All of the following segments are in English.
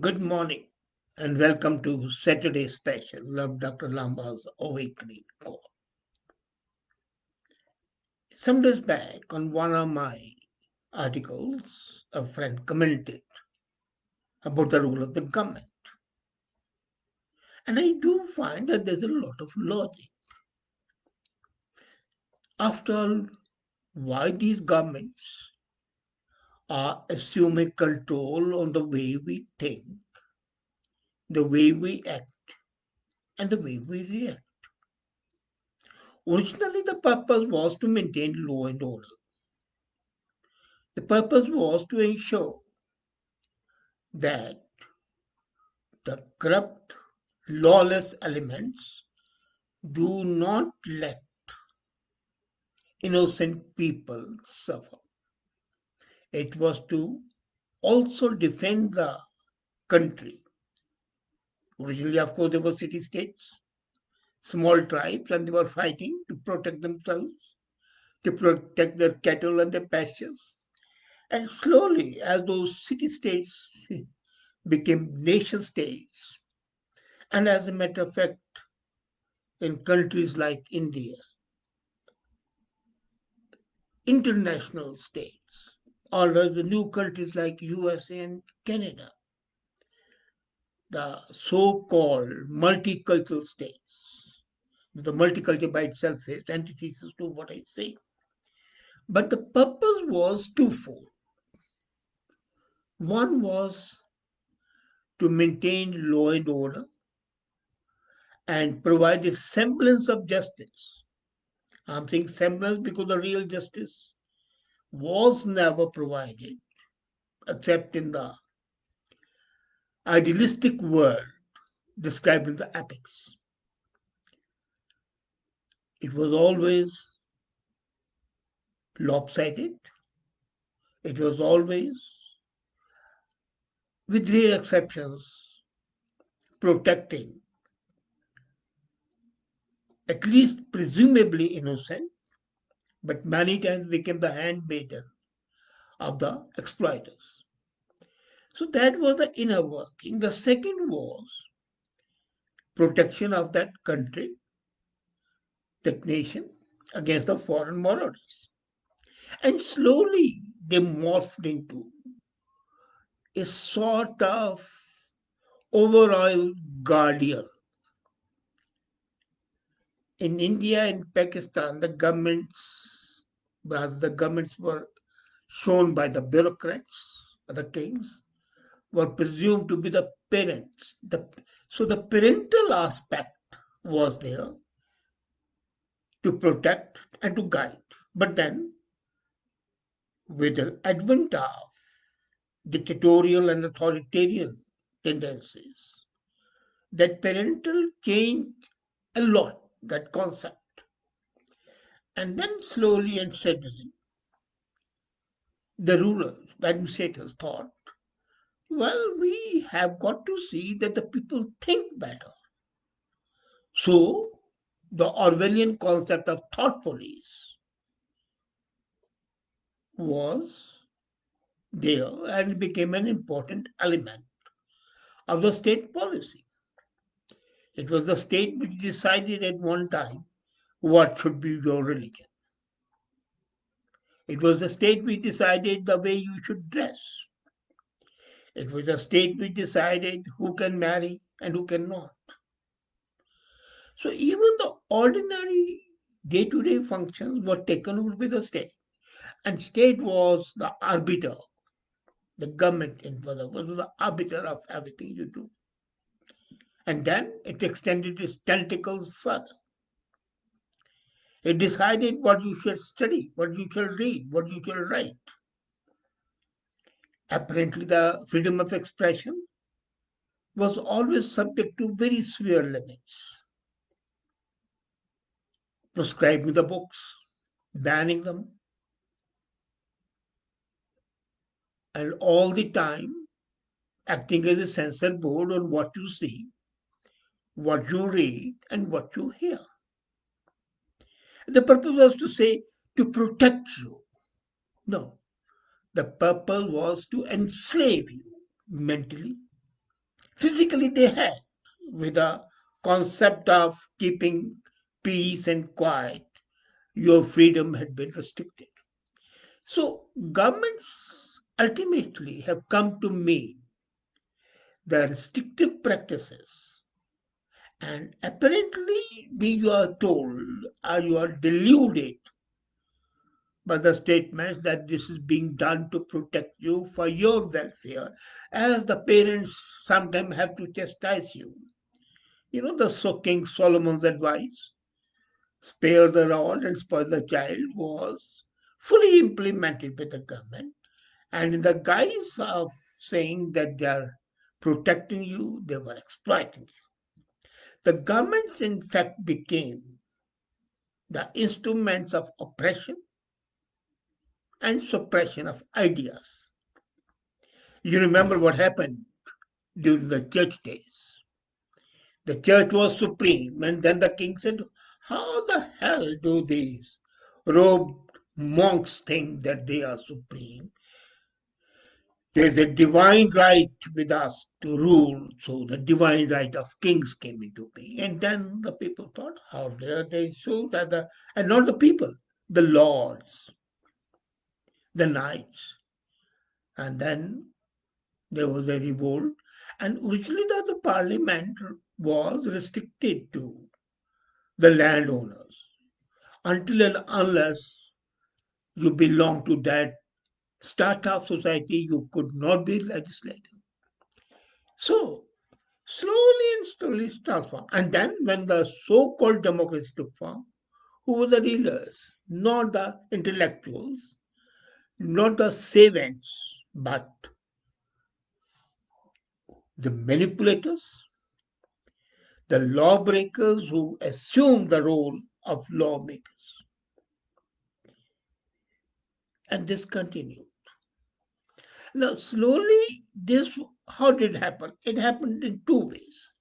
Good morning and welcome to Saturday special of Dr. Lamba's Awakening Call. Some days back, on one of my articles, a friend commented about the role of the government. And I do find that there's a lot of logic. After all, why these governments are assuming control on the way we think, the way we act, and the way we react. Originally, the purpose was to maintain law and order. The purpose was to ensure that the corrupt, lawless elements do not let innocent people suffer. It was to also defend the country. Originally, of course, there were city states, small tribes, and they were fighting to protect themselves, to protect their cattle and their pastures. And slowly, as those city states became nation states, and as a matter of fact, in countries like India, international states, or the new countries like USA and Canada, the so-called multicultural states. The multicultural by itself is antithesis to what I say. But the purpose was twofold. One was to maintain law and order and provide a semblance of justice. I'm saying semblance because the real justice was never provided except in the idealistic world described in the epics. It was always lopsided. It was always, with rare exceptions, protecting at least presumably innocent, but many times became the handmaiden of the exploiters. So that was the inner working. The second was protection of that country, that nation, against the foreign marauders. And slowly they morphed into a sort of overall guardian. In India and Pakistan, the governments were shown by the bureaucrats, the kings, were presumed to be the parents. So the parental aspect was there to protect and to guide. But then, with the advent of dictatorial and authoritarian tendencies, that parental changed a lot, that concept. And then slowly and steadily, the rulers, the administrators thought, well, we have got to see that the people think better. So, the Orwellian concept of thought police was there and became an important element of the state policy. It was the state which decided at one time what should be your religion. It was the state which decided the way you should dress. It was the state which decided who can marry and who cannot. So even the ordinary day-to-day functions were taken over by the state. And state was the arbiter, the government in further was the arbiter of everything you do. And then it extended its tentacles further. It decided what you should study, what you shall read, what you shall write. Apparently, the freedom of expression was always subject to very severe limits, proscribing the books, banning them, and all the time acting as a censor board on what you see, what you read, and what you hear. The purpose was to say to protect you. No, the purpose was to enslave you mentally, Physically, they had, with the concept of keeping peace and quiet, your freedom had been restricted. So, governments ultimately have come to mean the restrictive practices. And apparently, we are told or you are deluded by the statements that this is being done to protect you for your welfare, as the parents sometimes have to chastise you. The King Solomon's advice, spare the rod and spoil the child, was fully implemented by the government. And in the guise of saying that they are protecting you, they were exploiting you. The governments, in fact, became the instruments of oppression and suppression of ideas. You remember what happened during the church days. The church was supreme, and then the king said, how the hell do these robed monks think that they are supreme? There's a divine right with us to rule, so the divine right of kings came into being. And then the people thought, how dare they show that and not the people, the lords, the knights. And then there was a revolt. And originally the parliament was restricted to the landowners until and unless you belong to that startup society, you could not be legislating. So slowly and slowly it transformed. And then when the so-called democracy took form, who were the leaders? Not the intellectuals, not the savants, but the manipulators, the lawbreakers who assumed the role of lawmakers. And this continued. Now, slowly, how did it happen? It happened in two ways.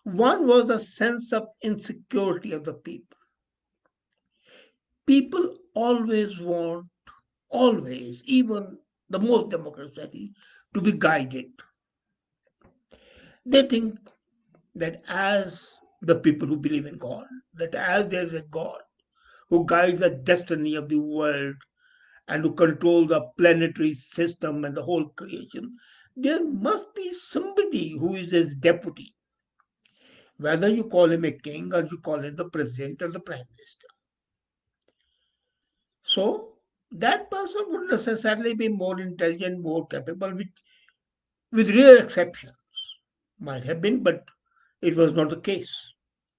One was the sense of insecurity of the people. People always want, always, even the most democratic society, to be guided. They think that as the people who believe in God, that as there is a God who guides the destiny of the world and who controls the planetary system and the whole creation, there must be somebody who is his deputy, whether you call him a king or you call him the president or the prime minister. So that person would necessarily be more intelligent, more capable, with rare exceptions. Might have been, but it was not the case.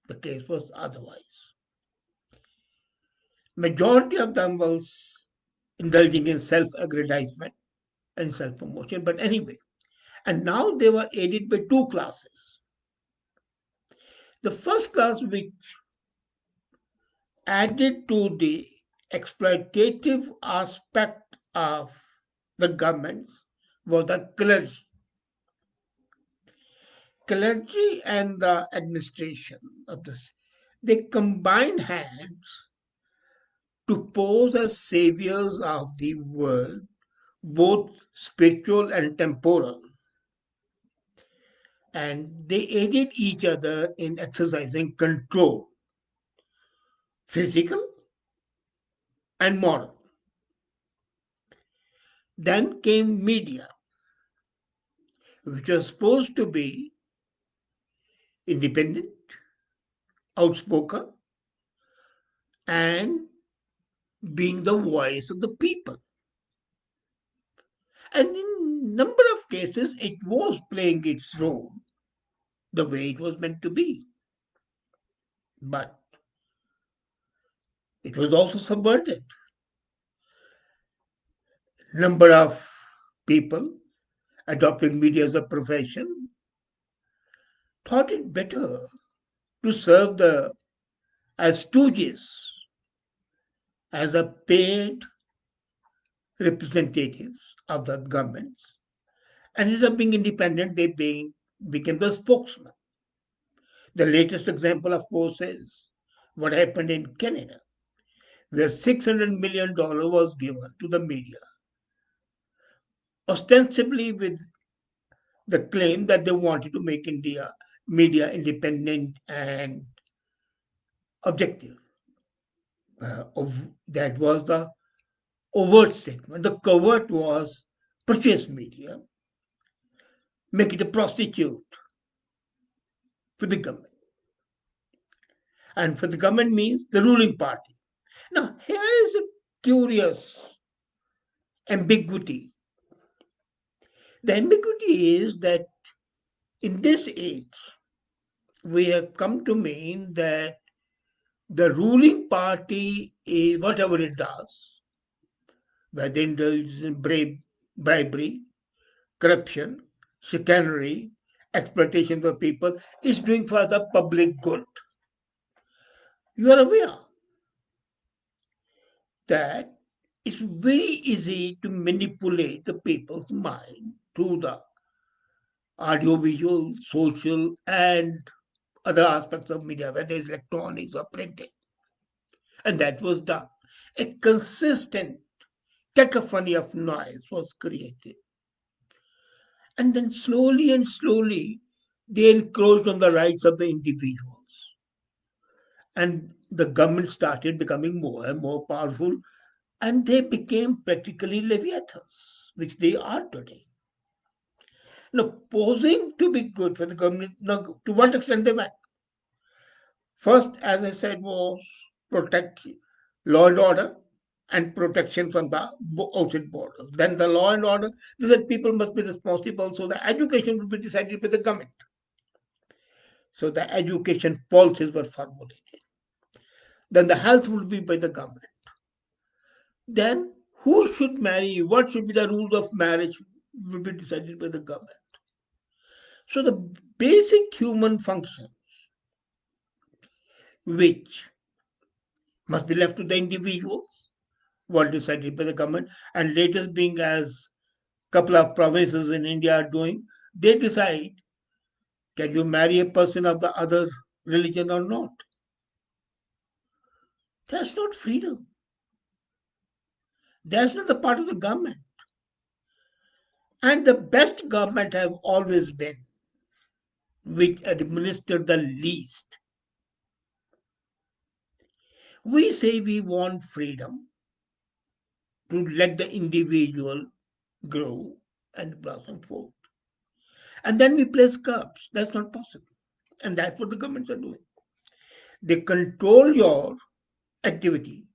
The case was otherwise. Majority of them was indulging in self-aggrandizement and self-promotion. But anyway, and now they were aided by two classes. The first class, which added to the exploitative aspect of the government, was the clergy. Clergy and the administration of this, they combined hands to pose as saviors of the world, both spiritual and temporal. And they aided each other in exercising control, physical and moral. Then came media, which was supposed to be independent, outspoken, and being the voice of the people. And in number of cases, it was playing its role the way it was meant to be. But it was also subverted. Number of people adopting media as a profession thought it better to serve the as stooges, as a paid representatives of the governments. And instead of being independent, became the spokesman. The latest example, of course, is what happened in Canada, where $600 million was given to the media, ostensibly with the claim that they wanted to make India media independent and objective. That was the overt statement. The covert was purchase media, make it a prostitute for the government. And for the government means the ruling party. Now, here is a curious ambiguity. The ambiguity is that in this age, we have come to mean that the ruling party is whatever it does, whether it indulges in bribery, corruption, chicanery, exploitation of the people, is doing for the public good. You are aware that it's very easy to manipulate the people's mind through the audiovisual, social, and other aspects of media, whether it's electronics or printing. And that was done. A consistent cacophony of noise was created. And then slowly and slowly, they encroached on the rights of the individuals. And the government started becoming more and more powerful, and they became practically leviathans, which they are today. Now, posing to be good for the government, now, to what extent they went? First, as I said, was protect law and order and protection from the outside borders. Then the law and order, they said people must be responsible, so the education will be decided by the government. So the education policies were formulated. Then the health will be by the government. Then who should marry, what should be the rules of marriage will be decided by the government. So the basic human function, which must be left to the individuals, were decided by the government. And latest being as couple of provinces in India are doing, they decide can you marry a person of the other religion or not. That's not freedom. That's not the part of the government. And the best government have always been which administer the least. We say we want freedom to let the individual grow and blossom forth. And then we place curbs. That's not possible. And that's what the governments are doing. They control your activity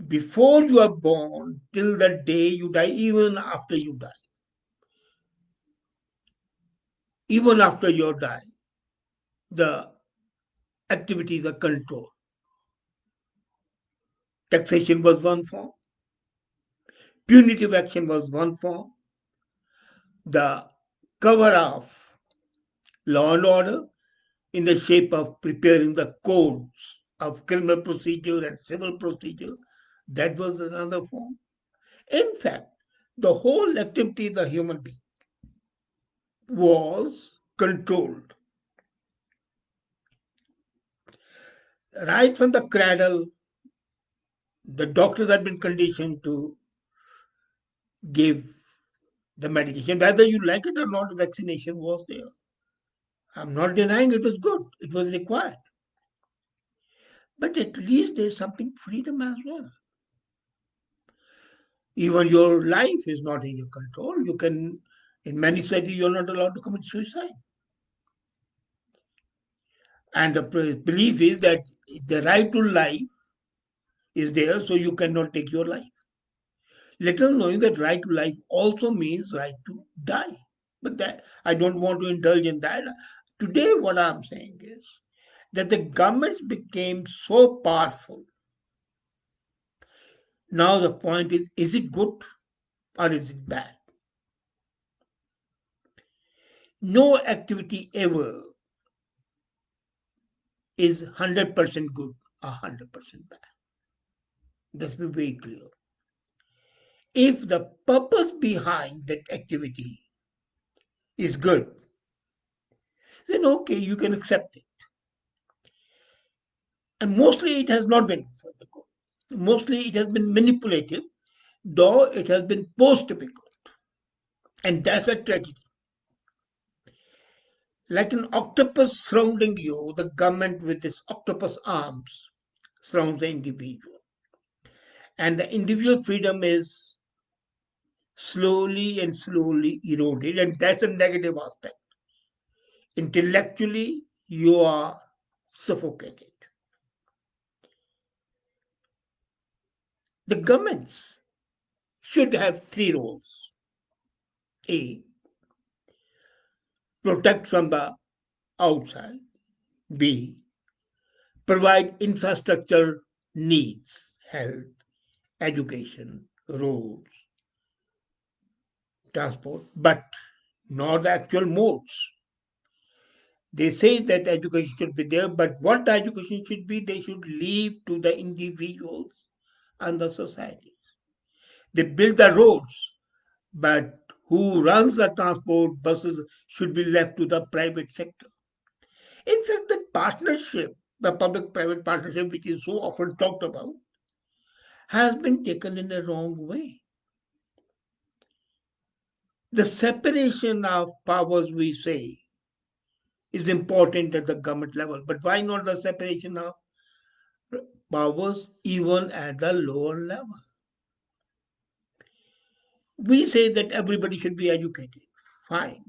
before you are born till the day you die, even after you die. Even after you die, the activities are controlled. Taxation was one form, punitive action was one form, the cover of law and order in the shape of preparing the codes of criminal procedure and civil procedure, that was another form. In fact, the whole activity of the human being was controlled. Right from the cradle, the doctors had been conditioned to give the medication. Whether you like it or not, vaccination was there. I'm not denying it was good, it was required. But at least there's something freedom as well. Even your life is not in your control. You can, in many societies, you're not allowed to commit suicide. And the belief is that the right to life is there, so you cannot take your life. Little knowing that right to life also means right to die. But that I don't want to indulge in that. Today, what I'm saying is that the governments became so powerful. Now the point is it good or is it bad? No activity ever is 100% good or 100% bad. Let's be very clear. If the purpose behind that activity is good, then okay, you can accept it. And mostly it has not been for the good. Mostly it has been manipulative, though it has been supposed to be good. And that's a tragedy. Like an octopus surrounding you, the government with its octopus arms surrounds the individual. And the individual freedom is slowly eroded, and that's a negative aspect. Intellectually, you are suffocated. The governments should have three roles: A, protect from the outside; B, provide infrastructure needs, health, education, roads, transport, but not the actual modes. They say that education should be there, but what the education should be, they should leave to the individuals and the society. They build the roads, but who runs the transport buses should be left to the private sector. In fact, the partnership, the public private partnership, which is so often talked about, has been taken in a wrong way. The separation of powers, we say, is important at the government level, but why not the separation of powers even at the lower level? We say that everybody should be educated. Fine.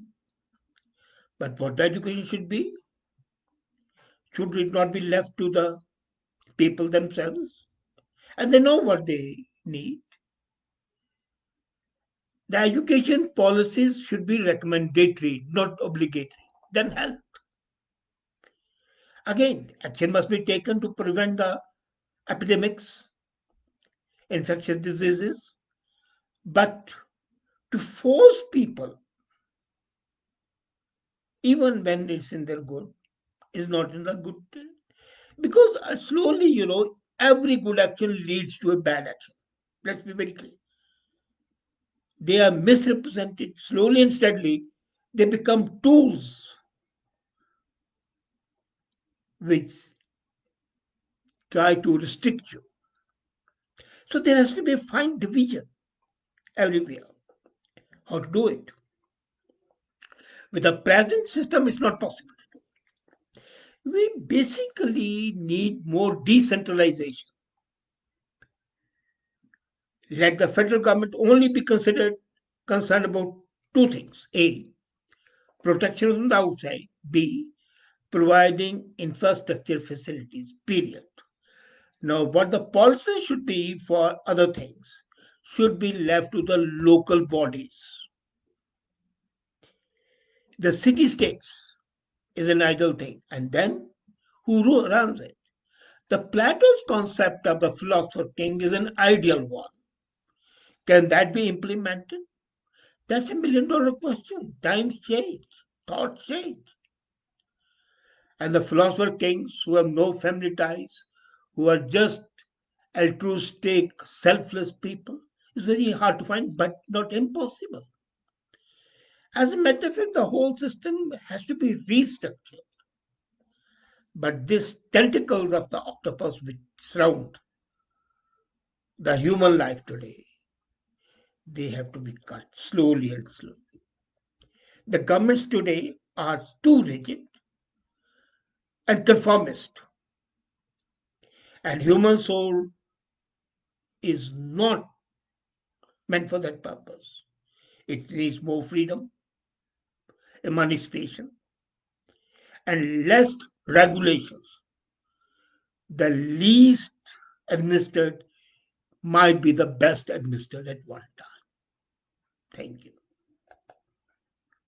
But what the education should be? Should it not be left to the people themselves? And they know what they need. The education policies should be recommendatory, not obligatory. Then help. Again, action must be taken to prevent the epidemics, infectious diseases, but to force people, even when it's in their good, is not in the good. Because slowly, every good action leads to a bad action. Let's be very clear. They are misrepresented slowly and steadily. They become tools which try to restrict you. So there has to be a fine division everywhere. How to do it? With the present system, it's not possible. We basically need more decentralization. Let the federal government only be concerned about two things: A, protection from the outside; B, providing infrastructure facilities. Period. Now, what the policy should be for other things should be left to the local bodies. The city states is an ideal thing, and then who runs it? The Plato's concept of the philosopher king is an ideal one. Can that be implemented? That's $1 million question. Times change, thoughts change. And the philosopher kings who have no family ties, who are just altruistic, selfless people, is very hard to find, but not impossible. As a matter of fact, the whole system has to be restructured. But these tentacles of the octopus which surround the human life today, they have to be cut slowly and slowly. The governments today are too rigid and conformist, and human soul is not meant for that purpose. It needs more freedom, emancipation, and less regulations. The least administered might be the best administered at one time. Thank you.